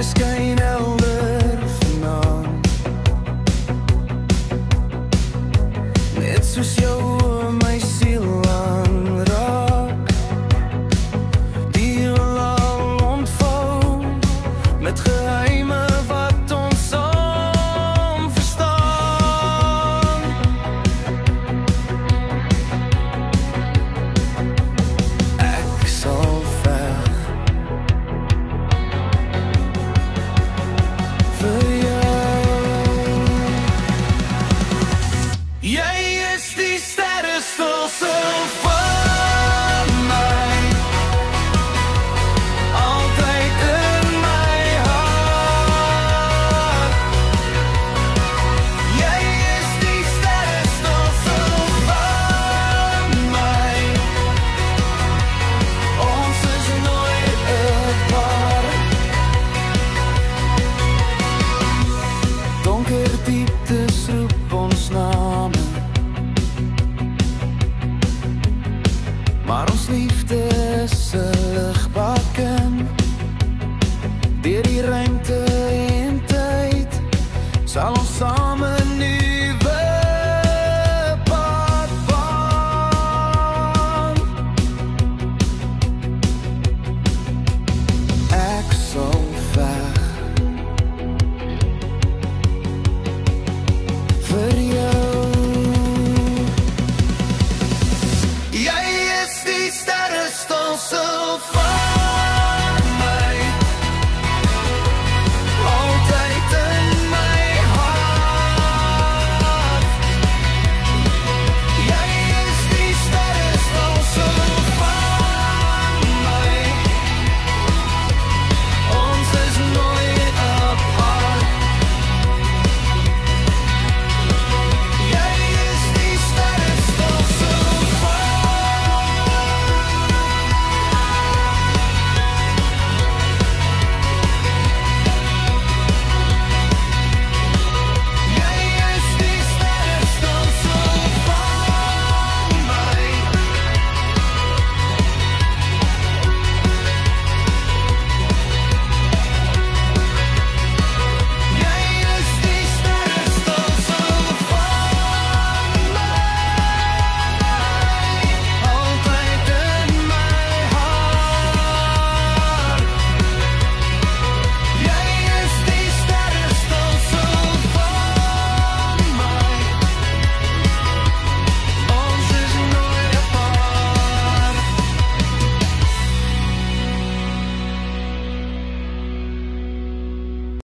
skyn helder vanaand. Net soos jou my siel aanraak. Die heelal ontvou met geheime wat ons saam verstaan. Ek sal veg vir jou. Jy is die sterrestelsel van my, altyd in my hart. Jy is die sterrestelsel van my, ons is nooit apart. Donker dieptes roep ons name, maar ons liefde is 'n ligbaken. Deur die ruimte en tyd sal ons saam 'n nuwe